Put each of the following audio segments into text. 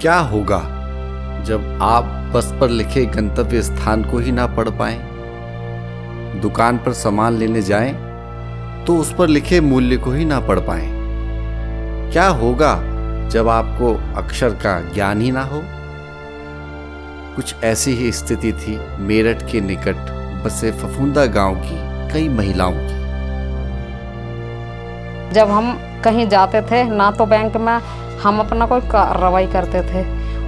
क्या होगा जब आप बस पर लिखे गंतव्य स्थान को ही ना पढ़ पाएं? दुकान पर सामान लेने जाएं तो उस पर लिखे मूल्य को ही ना पढ़ पाएं? क्या होगा जब आपको अक्षर का ज्ञान ही ना हो? कुछ ऐसी ही स्थिति थी मेरठ के निकट बसे फफूंदा गांव की कई महिलाओं की। जब हम कहीं जाते थे ना तो बैंक में हम अपना कोई कार्रवाई करते थे,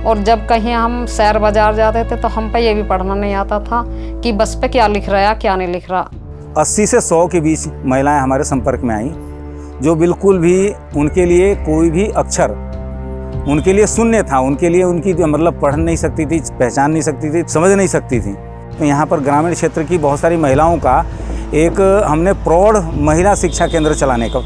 और जब कहीं हम शहर बाजार जाते थे तो हम पे ये भी पढ़ना नहीं आता था कि बस पे क्या लिख रहा है क्या नहीं लिख रहा। 80 से 100 के बीच महिलाएं हमारे संपर्क में आईं, जो बिल्कुल भी उनके लिए कोई भी अक्षर उनके लिए शून्य था। उनके लिए उनकी मतलब पढ़ नहीं सकती थी, पहचान नहीं सकती थी, समझ नहीं सकती थी। तो यहाँ पर ग्रामीण क्षेत्र की बहुत सारी महिलाओं का एक हमने प्रौढ़ महिला शिक्षा केंद्र चलाने का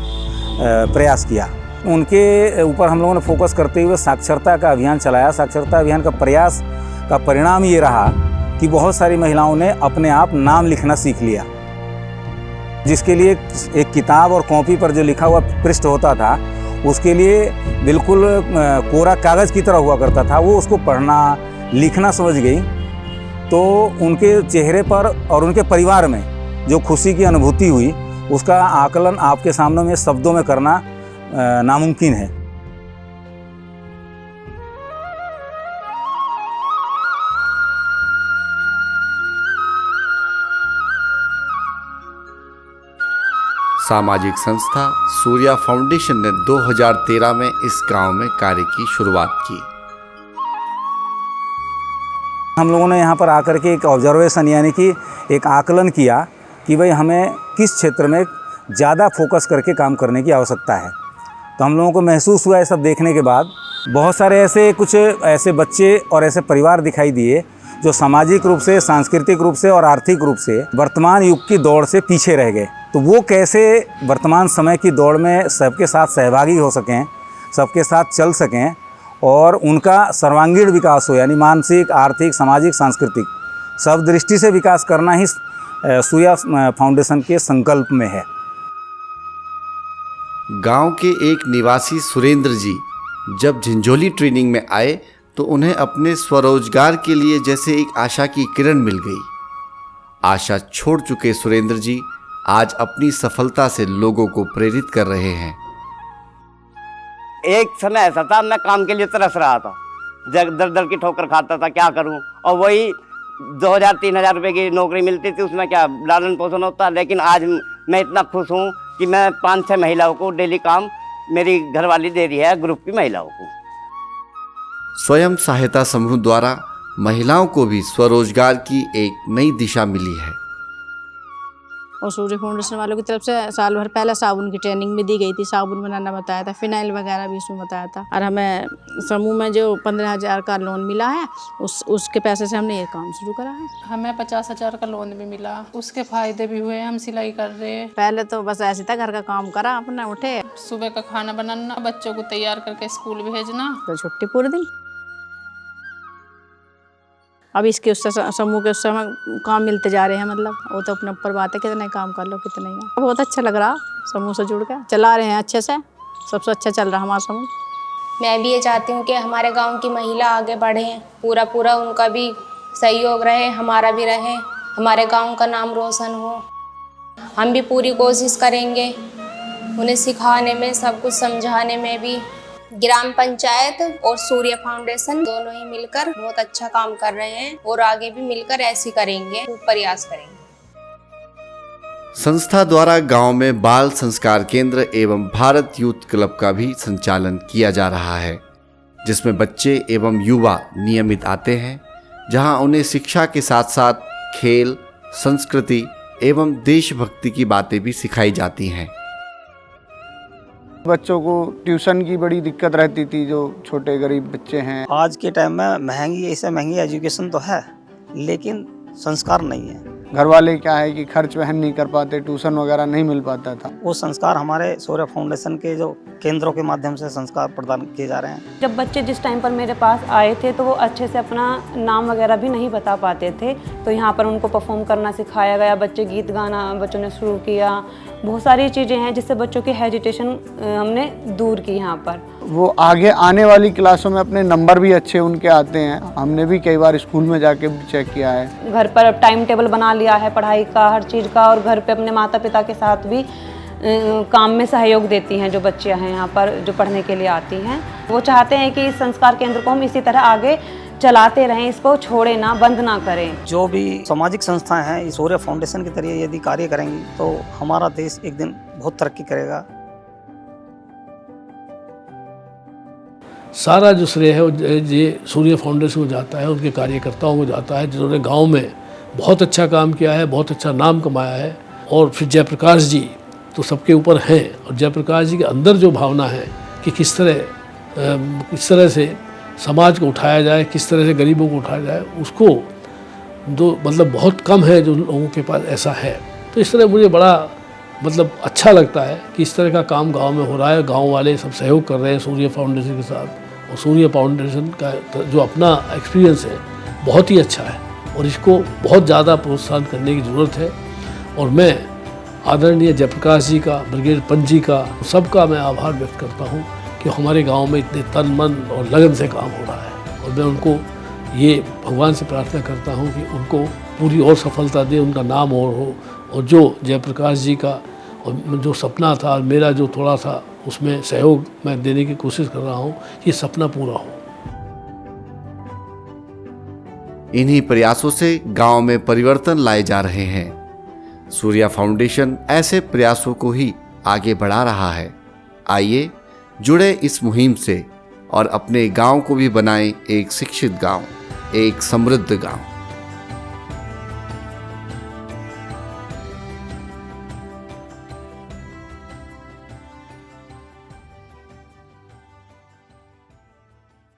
प्रयास किया। उनके ऊपर हम लोगों ने फोकस करते हुए साक्षरता का अभियान चलाया। साक्षरता अभियान का प्रयास का परिणाम ये रहा कि बहुत सारी महिलाओं ने अपने आप नाम लिखना सीख लिया। जिसके लिए एक किताब और कॉपी पर जो लिखा हुआ पृष्ठ होता था, उसके लिए बिल्कुल कोरा कागज़ की तरह हुआ करता था। वो उसको पढ़ना लिखना समझ गई, तो उनके चेहरे पर और उनके परिवार में जो खुशी की अनुभूति हुई, उसका आकलन आपके सामने में शब्दों में करना नामुमकिन है। सामाजिक संस्था सूर्या फाउंडेशन ने 2013 में इस गांव में कार्य की शुरुआत की। हम लोगों ने यहाँ पर आकर के एक ऑब्जर्वेशन यानी कि एक आकलन किया कि भाई हमें किस क्षेत्र में ज़्यादा फोकस करके काम करने की आवश्यकता है। तो हम लोगों को महसूस हुआ, ये सब देखने के बाद बहुत सारे कुछ ऐसे बच्चे और ऐसे परिवार दिखाई दिए जो सामाजिक रूप से, सांस्कृतिक रूप से और आर्थिक रूप से वर्तमान युग की दौड़ से पीछे रह गए। तो वो कैसे वर्तमान समय की दौड़ में सबके साथ सहभागी हो सकें, सबके साथ चल सकें और उनका सर्वांगीण विकास हो, यानी मानसिक, आर्थिक, सामाजिक, सांस्कृतिक सब दृष्टि से विकास करना ही सूर्या फाउंडेशन के संकल्प में है। गांव के एक निवासी सुरेंद्र जी जब झिंझोली ट्रेनिंग में आए तो उन्हें अपने स्वरोजगार के लिए जैसे एक आशा की किरण मिल गई। आशा छोड़ चुके सुरेंद्र जी आज अपनी सफलता से लोगों को प्रेरित कर रहे हैं। एक समय ऐसा था, मैं काम के लिए तरस रहा था, दर दर की ठोकर खाता था, क्या करूं। और वही 2000-3000 रुपए की नौकरी मिलती थी, उसमें क्या लालन पोषण होता। लेकिन आज मैं इतना खुश हूं कि मैं 5-6 महिलाओं को डेली काम मेरी घरवाली दे रही है, ग्रुप की महिलाओं को। स्वयं सहायता समूह द्वारा महिलाओं को भी स्वरोजगार की एक नई दिशा मिली है। और सूर्य फाउंडेशन वालों की तरफ से साल भर पहले साबुन की ट्रेनिंग भी दी गई थी। साबुन बनाना बताया था, फिनाइल वगैरह भी उसमें बताया था। और हमें समूह में जो 15,000 का लोन मिला है, उसके पैसे से हमने ये काम शुरू करा है। हमें 50,000 का लोन भी मिला, उसके फायदे भी हुए। हम सिलाई कर रहे हैं। पहले तो बस ऐसे था, घर का काम करा अपना, उठे सुबह का खाना बनाना, बच्चों को तैयार करके स्कूल भेजना, तो छुट्टी पूरे दिन। अब इसके उससे समूह के उससे हमें काम मिलते जा रहे हैं। मतलब वो तो अपने ऊपर बात है, कितना काम कर लो कितना ही। बहुत अच्छा लग रहा समूह से जुड़ कर, चला रहे हैं अच्छे से, सबसे अच्छा चल रहा हमारा समूह। मैं भी ये चाहती हूँ कि हमारे गांव की महिला आगे बढ़ें, पूरा उनका भी सहयोग रहे, हमारा भी रहे, हमारे गांव का नाम रोशन हो। हम भी पूरी कोशिश करेंगे उन्हें सिखाने में, सब कुछ समझाने में भी। ग्राम पंचायत और सूर्य फाउंडेशन दोनों ही मिलकर बहुत अच्छा काम कर रहे हैं और आगे भी मिलकर ऐसे करेंगे, खूब प्रयास करेंगे। संस्था द्वारा गांव में बाल संस्कार केंद्र एवं भारत यूथ क्लब का भी संचालन किया जा रहा है, जिसमें बच्चे एवं युवा नियमित आते हैं, जहां उन्हें शिक्षा के साथ साथ खेल, संस्कृति एवं देशभक्ति की बातें भी सिखाई जाती हैं। बच्चों को ट्यूशन की बड़ी दिक्कत रहती थी, जो छोटे गरीब बच्चे हैं। आज के टाइम में महंगी एजुकेशन तो है, लेकिन संस्कार नहीं है। घर वाले क्या है कि खर्च वहन नहीं कर पाते, ट्यूशन वगैरह नहीं मिल पाता था। वो संस्कार हमारे सूर्य फाउंडेशन के जो केंद्रों के माध्यम से संस्कार प्रदान किए जा रहे हैं। जब बच्चे जिस टाइम पर मेरे पास आए थे तो वो अच्छे से अपना नाम वगैरह भी नहीं बता पाते थे, तो यहाँ पर उनको परफॉर्म करना सिखाया गया। बच्चे गीत गाना बच्चों ने शुरू किया, बहुत सारी चीज़ें हैं जिससे बच्चों की हेजिटेशन हमने दूर की यहाँ पर। वो आगे आने वाली क्लासों में अपने नंबर भी अच्छे उनके आते हैं। हमने भी कई बार स्कूल में जाके चेक किया है। घर पर टाइम टेबल बना लिया है पढ़ाई का, हर चीज़ का, और घर पे अपने माता पिता के साथ भी काम में सहयोग देती हैं। जो बच्चियां हैं यहाँ पर जो पढ़ने के लिए आती हैं, वो चाहते हैं कि इस संस्कार केंद्र को हम इसी तरह आगे चलाते रहें, इसको छोड़े ना, बंद ना करें। जो भी सामाजिक संस्थाएं हैं इस सूर्य फाउंडेशन के जरिए यदि कार्य करेंगी तो हमारा देश एक दिन बहुत तरक्की करेगा। सारा जो श्रेय है वो ये सूर्य फाउंडेशन को जाता है, उनके कार्यकर्ताओं को जाता है जिन्होंने गांव में बहुत अच्छा काम किया है, बहुत अच्छा नाम कमाया है। और फिर जयप्रकाश जी तो सबके ऊपर हैं, और जयप्रकाश जी के अंदर जो भावना है कि किस तरह से समाज को उठाया जाए, किस तरह से गरीबों को उठाया जाए, उसको जो मतलब बहुत कम है जो लोगों के पास ऐसा है। तो इस तरह मुझे बड़ा मतलब अच्छा लगता है कि इस तरह का काम गांव में हो रहा है। गांव वाले सब सहयोग कर रहे हैं सूर्य फाउंडेशन के साथ, और सूर्य फाउंडेशन का जो अपना एक्सपीरियंस है बहुत ही अच्छा है, और इसको बहुत ज़्यादा प्रोत्साहन करने की ज़रूरत है। और मैं आदरणीय जयप्रकाश जी का, ब्रिगेड पंच जी का, सबका मैं आभार व्यक्त करता हूँ कि हमारे गांव में इतने तन मन और लगन से काम हो रहा है। और मैं उनको ये भगवान से प्रार्थना करता हूँ कि उनको पूरी और सफलता दे, उनका नाम और हो, और जो जयप्रकाश जी का और जो सपना था, मेरा जो थोड़ा था, उसमें सहयोग मैं देने की कोशिश कर रहा हूँ, ये सपना पूरा हो। इन्हीं प्रयासों से गांव में परिवर्तन लाए जा रहे हैं। सूर्या फाउंडेशन ऐसे प्रयासों को ही आगे बढ़ा रहा है। आइए जुड़े इस मुहिम से और अपने गांव को भी बनाएं एक शिक्षित गांव, एक समृद्ध गांव।